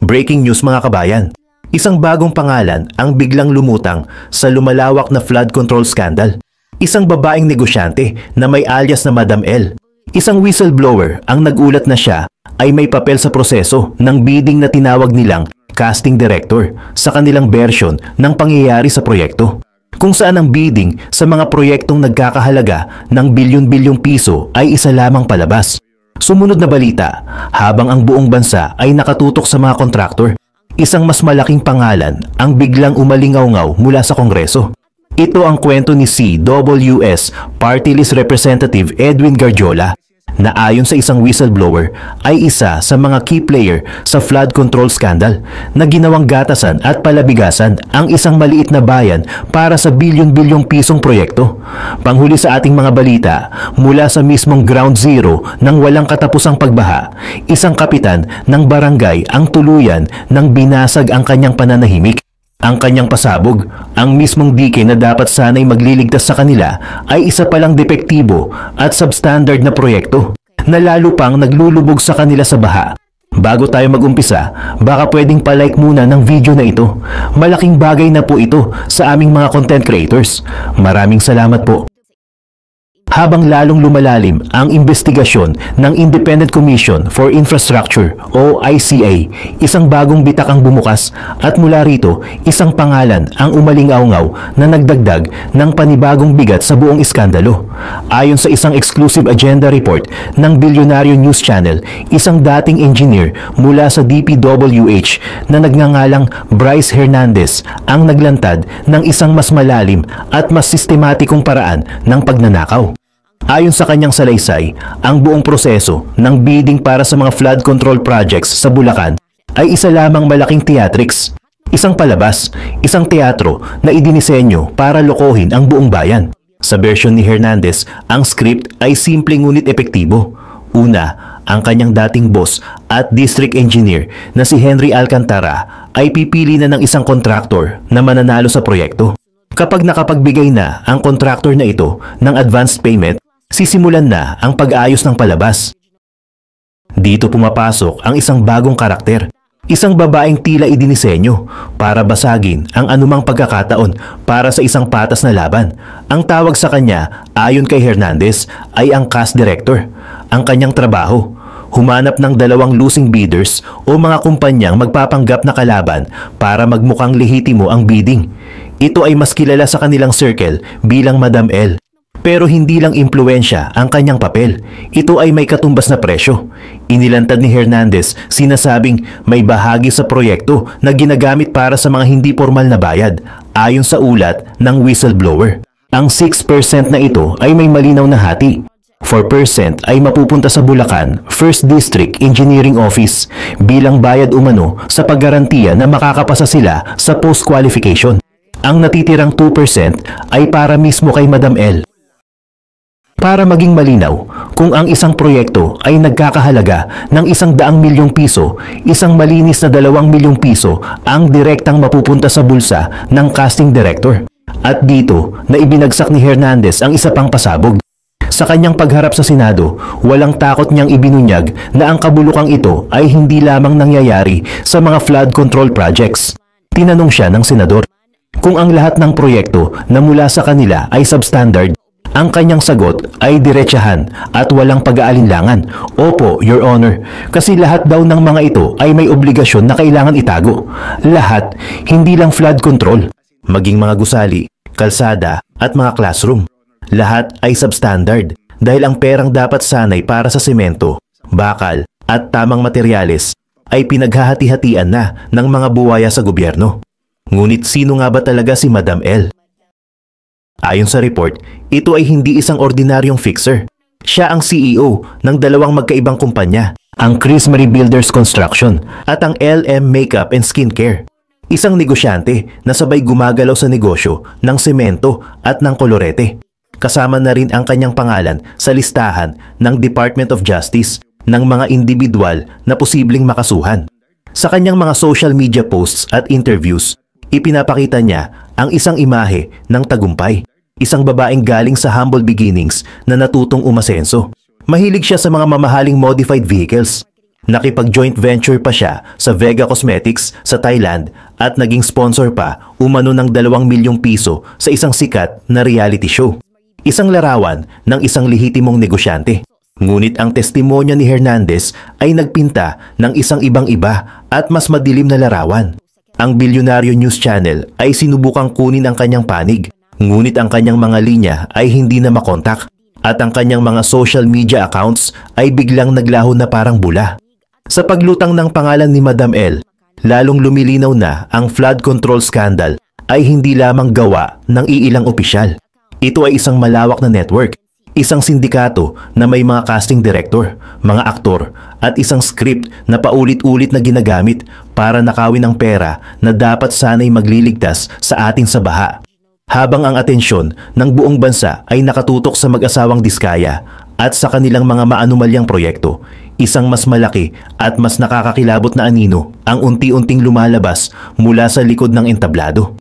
Breaking news mga kabayan. Isang bagong pangalan ang biglang lumutang sa lumalawak na flood control scandal. Isang babaeng negosyante na may alias na Madam L. Isang whistleblower ang nagulat na siya ay may papel sa proseso ng bidding na tinawag nilang casting director sa kanilang version ng pangyayari sa proyekto. Kung saan ang bidding sa mga proyektong nagkakahalaga ng bilyon-bilyong piso ay isa lamang palabas. Sumunod na balita, habang ang buong bansa ay nakatutok sa mga kontraktor, isang mas malaking pangalan ang biglang umalingaw-ngaw mula sa Kongreso. Ito ang kwento ni CWS Party List Representative Edwin Garjola, na ayon sa isang whistleblower ay isa sa mga key player sa flood control scandal na ginawang gatasan at palabigasan ang isang maliit na bayan para sa bilyon-bilyong pisong proyekto. Panghuli sa ating mga balita, mula sa mismong ground zero ng walang katapusang pagbaha, isang kapitan ng barangay ang tuluyan nang binasag ang kanyang pananahimik. Ang kanyang pasabog, ang mismong dike na dapat sana'y magliligtas sa kanila ay isa palang depektibo at substandard na proyekto na lalo pang naglulubog sa kanila sa baha. Bago tayo mag-umpisa, baka pwedeng palike muna ng video na ito. Malaking bagay na po ito sa aming mga content creators. Maraming salamat po. Habang lalong lumalalim ang investigasyon ng Independent Commission for Infrastructure o ICA, isang bagong bitak ang bumukas at mula rito isang pangalan ang umalingaw-ngaw na nagdagdag ng panibagong bigat sa buong iskandalo. Ayon sa isang exclusive agenda report ng Bilyonaryo News Channel, isang dating engineer mula sa DPWH na nagngangalang Bryce Hernandez ang naglantad ng isang mas malalim at mas sistematikong paraan ng pagnanakaw. Ayon sa kanyang salaysay, ang buong proseso ng bidding para sa mga flood control projects sa Bulacan ay isa lamang malaking theatrics. Isang palabas, isang teatro na idinisenyo para lokohin ang buong bayan. Sa version ni Hernandez, ang script ay simple ngunit epektibo. Una, ang kanyang dating boss at district engineer na si Henry Alcantara ay pipili na ng isang kontraktor na mananalo sa proyekto. Kapag nakapagbigay na ang kontraktor na ito ng advance payment, sisimulan na ang pag-aayos ng palabas. Dito pumapasok ang isang bagong karakter, isang babaeng tila idinisenyo para basagin ang anumang pagkakataon para sa isang patas na laban. Ang tawag sa kanya, ayon kay Hernandez, ay ang cast director. Ang kanyang trabaho, humanap ng dalawang losing bidders o mga kumpanyang magpapanggap na kalaban para magmukhang lehitimo ang bidding. Ito ay mas kilala sa kanilang circle bilang Madam L. Pero hindi lang impluensya ang kanyang papel. Ito ay may katumbas na presyo. Inilantad ni Hernandez sinasabing may bahagi sa proyekto na ginagamit para sa mga hindi formal na bayad, ayon sa ulat ng whistleblower. Ang 6% na ito ay may malinaw na hati. 4% ay mapupunta sa Bulacan 1st District Engineering Office bilang bayad umano sa paggarantiya na makakapasa sila sa post-qualification. Ang natitirang 2% ay para mismo kay Madam L. Para maging malinaw, kung ang isang proyekto ay nagkakahalaga ng 100 milyong piso, isang malinis na 2 milyong piso ang direktang mapupunta sa bulsa ng casting director. At dito na ibinagsak ni Hernandez ang isa pang pasabog. Sa kanyang pagharap sa Senado, walang takot niyang ibinunyag na ang kabulukang ito ay hindi lamang nangyayari sa mga flood control projects. Tinanong siya ng senador kung ang lahat ng proyekto na mula sa kanila ay substandard. Ang kanyang sagot ay diretsahan at walang pag-aalinlangan. Opo, Your Honor, kasi lahat daw ng mga ito ay may obligasyon na kailangan itago. Lahat, hindi lang flood control, maging mga gusali, kalsada at mga classroom. Lahat ay substandard dahil ang perang dapat sanay para sa semento, bakal at tamang materyales ay pinaghahati-hatian na ng mga buwaya sa gobyerno. Ngunit sino nga ba talaga si Madam L? Ayon sa report, ito ay hindi isang ordinaryong fixer. Siya ang CEO ng dalawang magkaibang kumpanya, ang Chris Marie Builders Construction at ang LM Makeup and Skincare. Isang negosyante na sabay gumagalaw sa negosyo ng semento at ng kolorete. Kasama na rin ang kanyang pangalan sa listahan ng Department of Justice ng mga individual na posibleng makasuhan. Sa kanyang mga social media posts at interviews, ipinapakita niya ang isang imahe ng tagumpay. Isang babaeng galing sa humble beginnings na natutong umasenso. Mahilig siya sa mga mamahaling modified vehicles. Nakipag-joint venture pa siya sa Vega Cosmetics sa Thailand at naging sponsor pa umano ng 2 milyong piso sa isang sikat na reality show. Isang larawan ng isang lehitimong negosyante. Ngunit ang testimonya ni Hernandez ay nagpinta ng isang ibang-iba at mas madilim na larawan. Ang Bilyonaryo News Channel ay sinubukang kunin ang kanyang panig, ngunit ang kanyang mga linya ay hindi na makontak at ang kanyang mga social media accounts ay biglang naglaho na parang bula. Sa paglutang ng pangalan ni Madam L, lalong lumilinaw na ang flood control scandal ay hindi lamang gawa ng iilang opisyal. Ito ay isang malawak na network, isang sindikato na may mga casting director, mga aktor at isang script na paulit-ulit na ginagamit para nakawin ang pera na dapat sana'y magliligtas sa atin sa baha. Habang ang atensyon ng buong bansa ay nakatutok sa mag-asawang Diskaya at sa kanilang mga maanumalyang proyekto, isang mas malaki at mas nakakakilabot na anino ang unti-unting lumalabas mula sa likod ng entablado.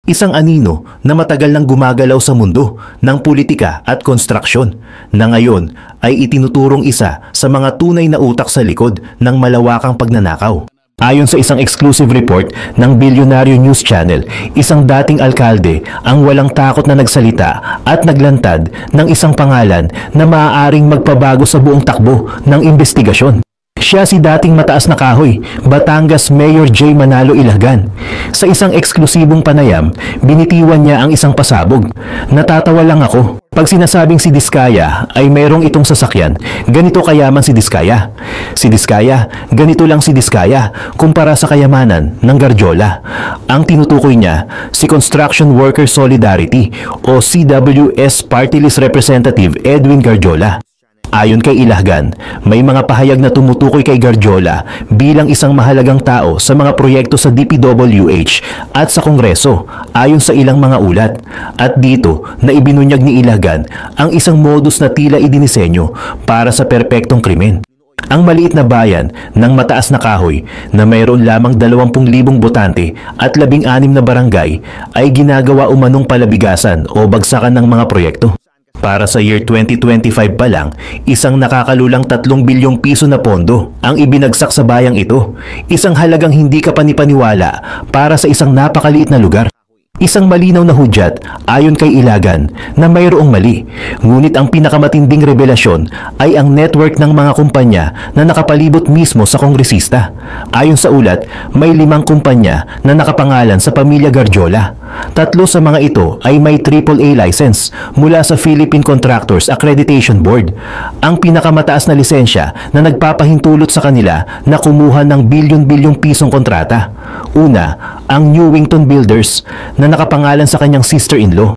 Isang anino na matagal nang gumagalaw sa mundo ng politika at konstruksyon na ngayon ay itinuturong isa sa mga tunay na utak sa likod ng malawakang pagnanakaw. Ayon sa isang exclusive report ng Bilyonaryo News Channel, isang dating alkalde ang walang takot na nagsalita at naglantad ng isang pangalan na maaaring magpabago sa buong takbo ng investigasyon. Siya si dating mataas na kahoy, Batangas Mayor J. Manalo Ilagan. Sa isang eksklusibong panayam, binitiwan niya ang isang pasabog. Natatawa lang ako. Pag sinasabing si Diskaya ay mayroong itong sasakyan, ganito kayaman si Diskaya. Si Diskaya, ganito lang si Diskaya kumpara sa kayamanan ng Garjola. Ang tinutukoy niya, si Construction Worker Solidarity o CWS Party List Representative Edwin Garjola. Ayon kay Ilagan, may mga pahayag na tumutukoy kay Garjola bilang isang mahalagang tao sa mga proyekto sa DPWH at sa Kongreso ayon sa ilang mga ulat. At dito na ibinunyag ni Ilagan ang isang modus na tila idinisenyo para sa perpektong krimen. Ang maliit na bayan ng mataas na kahoy na mayroon lamang 20,000 botante at 16 na barangay ay ginagawa umanong palabigasan o bagsakan ng mga proyekto. Para sa year 2025 pa lang, isang nakakalulang 3 bilyong piso na pondo ang ibinagsak sa bayang ito. Isang halagang hindi ka panipaniwala para sa isang napakaliit na lugar. Isang malinaw na hudyat ayon kay Ilagan na mayroong mali. Ngunit ang pinakamatinding revelasyon ay ang network ng mga kumpanya na nakapalibot mismo sa kongresista. Ayon sa ulat, may 5 kumpanya na nakapangalan sa pamilya Garjola. 3 sa mga ito ay may AAA license mula sa Philippine Contractors Accreditation Board, ang pinakamataas na lisensya na nagpapahintulot sa kanila na kumuha ng bilyon-bilyong pisong kontrata. Una, ang New Wington Builders na nakapangalan sa kanyang sister-in-law.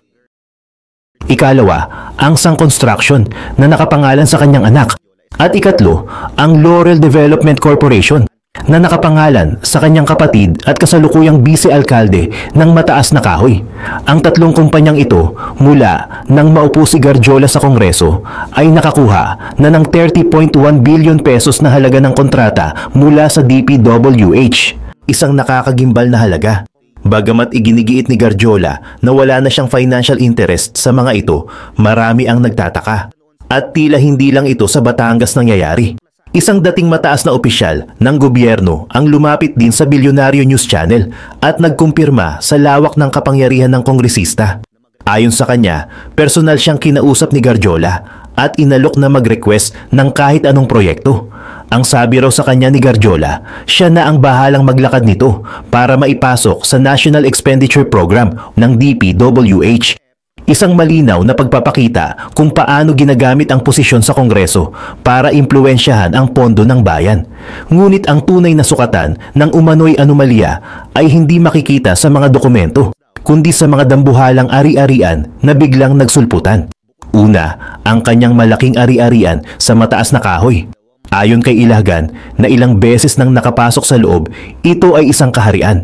Ikalawa, ang Sang Construction na nakapangalan sa kanyang anak. At ikatlo, ang Laurel Development Corporation na nakapangalan sa kanyang kapatid at kasalukuyang vice-alkalde ng Mataas na Kahoy. Ang 3 kumpanyang ito mula nang maupo si Garjola sa Kongreso ay nakakuha na ng 30.1 billion pesos na halaga ng kontrata mula sa DPWH. Isang nakakagimbal na halaga. Bagamat iginigiit ni Garjola na wala na siyang financial interest sa mga ito, marami ang nagtataka. At tila hindi lang ito sa Batangas nangyayari. Isang dating mataas na opisyal ng gobyerno ang lumapit din sa Bilyonaryo News Channel at nagkumpirma sa lawak ng kapangyarihan ng kongresista. Ayon sa kanya, personal siyang kinausap ni Garjola at inalok na mag-request ng kahit anong proyekto. Ang sabi raw sa kanya ni Garjola, siya na ang bahalang maglakad nito para maipasok sa National Expenditure Program ng DPWH. Isang malinaw na pagpapakita kung paano ginagamit ang posisyon sa Kongreso para impluwensyahan ang pondo ng bayan. Ngunit ang tunay na sukatan ng umano'y anomalya ay hindi makikita sa mga dokumento, kundi sa mga dambuhalang ari-arian na biglang nagsulputan. Una, ang kanyang malaking ari-arian sa Mataas na Kahoy. Ayon kay Ilagan na ilang beses nang nakapasok sa loob, ito ay isang kaharian.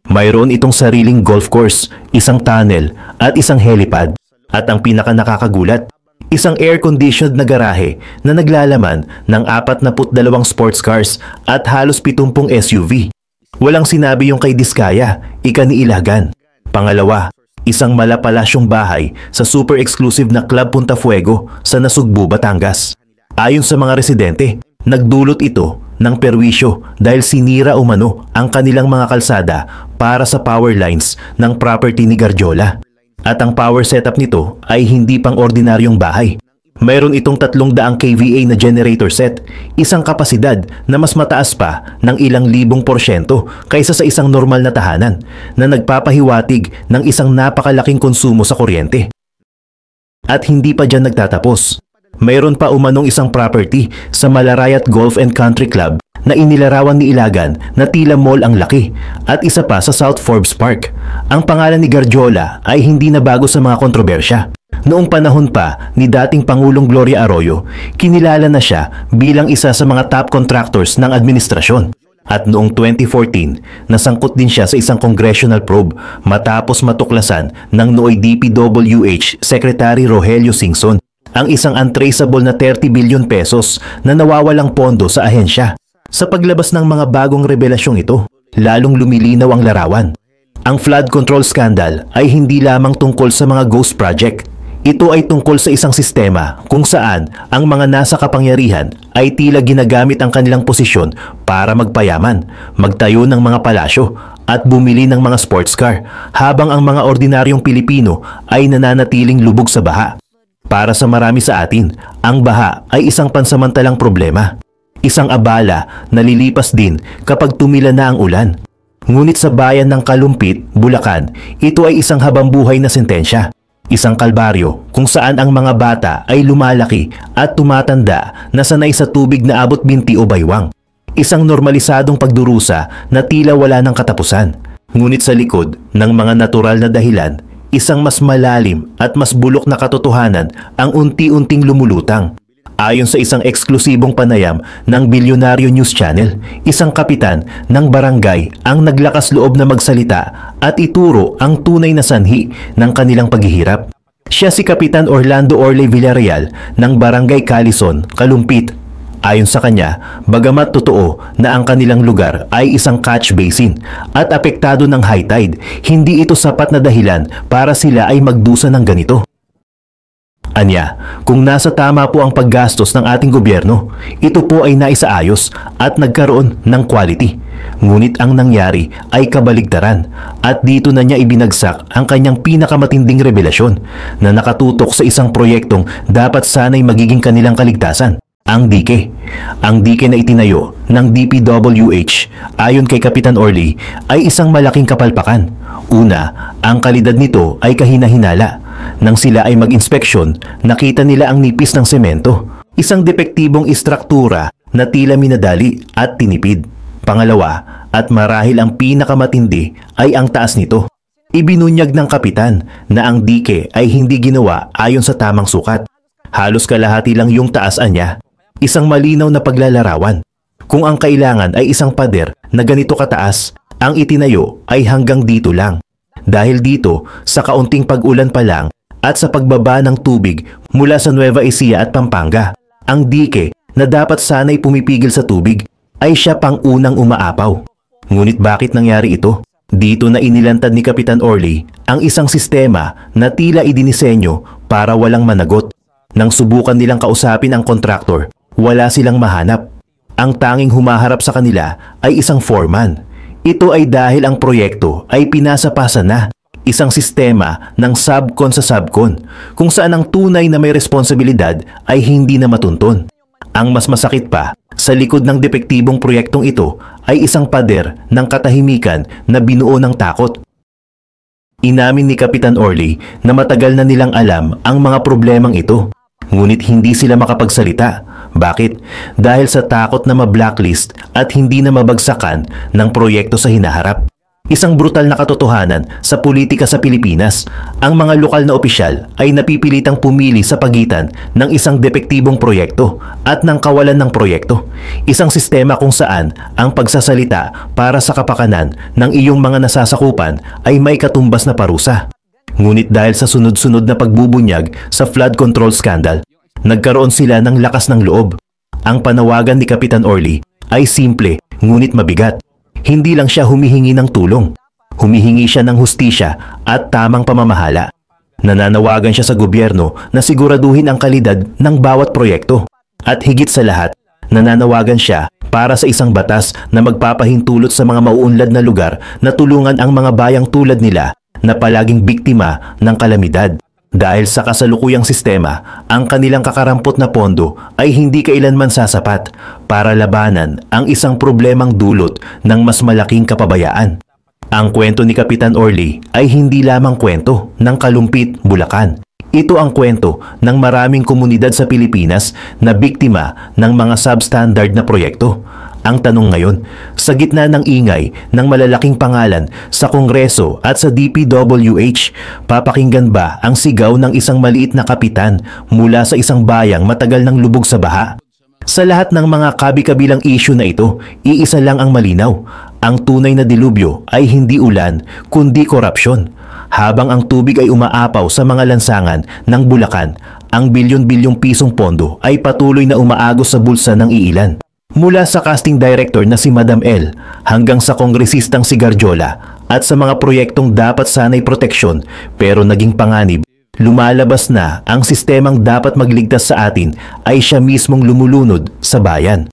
Mayroon itong sariling golf course, isang tunnel at isang helipad. At ang pinakanakakagulat, isang air-conditioned na garahe na naglalaman ng 42 sports cars at halos 70 SUV. Walang sinabi yung kay Diskaya, ika ni Ilagan. Pangalawa, isang malapalasyong bahay sa super exclusive na Club Punta Fuego sa Nasugbu, Batangas. Ayon sa mga residente, nagdulot ito ng perwisyo dahil sinira umano ang kanilang mga kalsada para sa power lines ng property ni Garjola. At ang power setup nito ay hindi pang ordinaryong bahay. Mayroon itong 300 kVA na generator set, isang kapasidad na mas mataas pa ng ilang libong porsyento kaysa sa isang normal na tahanan na nagpapahiwatig ng isang napakalaking konsumo sa kuryente. At hindi pa dyan nagtatapos. Mayroon pa umanong isang property sa Malarayat Golf and Country Club na inilarawan ni Ilagan na tila mall ang laki at isa pa sa South Forbes Park. Ang pangalan ni Garjola ay hindi na bago sa mga kontrobersya. Noong panahon pa ni dating Pangulong Gloria Arroyo, kinilala na siya bilang isa sa mga top contractors ng administrasyon. At noong 2014, nasangkot din siya sa isang congressional probe matapos matuklasan ng nooy DPWH Secretary Rogelio Singson ang isang untraceable na 30 billion pesos na nawawalang pondo sa ahensya. Sa paglabas ng mga bagong revelasyong ito, lalong lumilinaw ang larawan. Ang flood control scandal ay hindi lamang tungkol sa mga ghost project. Ito ay tungkol sa isang sistema kung saan ang mga nasa kapangyarihan ay tila ginagamit ang kanilang posisyon para magpayaman, magtayo ng mga palasyo at bumili ng mga sports car habang ang mga ordinaryong Pilipino ay nananatiling lubog sa baha. Para sa marami sa atin, ang baha ay isang pansamantalang problema. Isang abala na lilipas din kapag tumila na ang ulan. Ngunit sa bayan ng Kalumpit, Bulacan, ito ay isang habambuhay na sentensya. Isang kalbaryo kung saan ang mga bata ay lumalaki at tumatanda na sanay sa tubig na abot binti o baywang. Isang normalisadong pagdurusa na tila wala ng katapusan. Ngunit sa likod ng mga natural na dahilan, isang mas malalim at mas bulok na katotohanan ang unti-unting lumulutang. Ayon sa isang eksklusibong panayam ng Bilyonaryo News Channel, isang kapitan ng barangay ang naglakas loob na magsalita at ituro ang tunay na sanhi ng kanilang paghihirap. Siya si Kapitan Orlando Orley Villarreal ng Barangay Calison, Kalumpit. Ayon sa kanya, bagamat totoo na ang kanilang lugar ay isang catch basin at apektado ng high tide, hindi ito sapat na dahilan para sila ay magdusa ng ganito. Anya, kung nasa tama po ang paggastos ng ating gobyerno, ito po ay naisaayos at nagkaroon ng quality. Ngunit ang nangyari ay kabaligtaran at dito na niya ibinagsak ang kanyang pinakamatinding revelasyon na nakatutok sa isang proyektong dapat sana'y magiging kanilang kaligtasan. Ang dike. Ang dike na itinayo ng DPWH ayon kay Kapitan Orley ay isang malaking kapalpakan. Una, ang kalidad nito ay kahina-hinala. Nang sila ay mag-inspeksyon, nakita nila ang nipis ng semento. Isang depektibong istruktura na tila minadali at tinipid. Pangalawa, at marahil ang pinakamatindi ay ang taas nito. Ibinunyag ng kapitan na ang dike ay hindi ginawa ayon sa tamang sukat. Halos kalahati lang yung taasan niya. Isang malinaw na paglalarawan. Kung ang kailangan ay isang pader na ganito kataas, ang itinayo ay hanggang dito lang. Dahil dito, sa kaunting pag-ulan pa lang at sa pagbaba ng tubig mula sa Nueva Ecija at Pampanga, ang dike na dapat sana'y pumipigil sa tubig ay siya pang unang umaapaw. Ngunit bakit nangyari ito? Dito na inilantad ni Kapitan Orley ang isang sistema na tila idinisenyo para walang managot. Nang subukan nilang kausapin ang kontraktor, wala silang mahanap. Ang tanging humaharap sa kanila ay isang foreman. Ito ay dahil ang proyekto ay pinasa-pasa na, isang sistema ng subcon sa subcon, kung saan ang tunay na may responsibilidad ay hindi na matunton. Ang mas masakit pa, sa likod ng depektibong proyektong ito ay isang pader ng katahimikan na binuo ng takot. Inamin ni Kapitan Orley na matagal na nilang alam ang mga problemang ito, ngunit hindi sila makapagsalita. Bakit? Dahil sa takot na ma-blacklist at hindi na mabagsakan ng proyekto sa hinaharap. Isang brutal na katotohanan sa politika sa Pilipinas. Ang mga lokal na opisyal ay napipilitang pumili sa pagitan ng isang depektibong proyekto at ng kawalan ng proyekto. Isang sistema kung saan ang pagsasalita para sa kapakanan ng iyong mga nasasakupan ay may katumbas na parusa. Ngunit dahil sa sunod-sunod na pagbubunyag sa flood control scandal, nagkaroon sila ng lakas ng loob. Ang panawagan ni Kapitan Orley ay simple ngunit mabigat. Hindi lang siya humihingi ng tulong. Humihingi siya ng hustisya at tamang pamamahala. Nananawagan siya sa gobyerno na siguraduhin ang kalidad ng bawat proyekto. At higit sa lahat, Nananawagan siya para sa isang batas na magpapahintulot sa mga mauunlad na lugar na tulungan ang mga bayang tulad nila na palaging biktima ng kalamidad. Dahil sa kasalukuyang sistema, ang kanilang kakarampot na pondo ay hindi kailanman sasapat para labanan ang isang problemang dulot ng mas malaking kapabayaan. Ang kwento ni Kapitan Orly ay hindi lamang kwento ng Kalumpit, Bulacan. Ito ang kwento ng maraming komunidad sa Pilipinas na biktima ng mga substandard na proyekto. Ang tanong ngayon, sa gitna ng ingay ng malalaking pangalan sa Kongreso at sa DPWH, papakinggan ba ang sigaw ng isang maliit na kapitan mula sa isang bayang matagal ng lubog sa baha? Sa lahat ng mga kabi-kabilang issue na ito, iisa lang ang malinaw. Ang tunay na dilubyo ay hindi ulan, kundi korupsyon. Habang ang tubig ay umaapaw sa mga lansangan ng Bulacan, ang bilyon-bilyong pisong pondo ay patuloy na umaagos sa bulsa ng iilan. Mula sa casting director na si Madam L hanggang sa kongresistang si Garjola at sa mga proyektong dapat sanay proteksyon pero naging panganib, lumalabas na ang sistemang dapat magligtas sa atin ay siya mismong lumulunod sa bayan.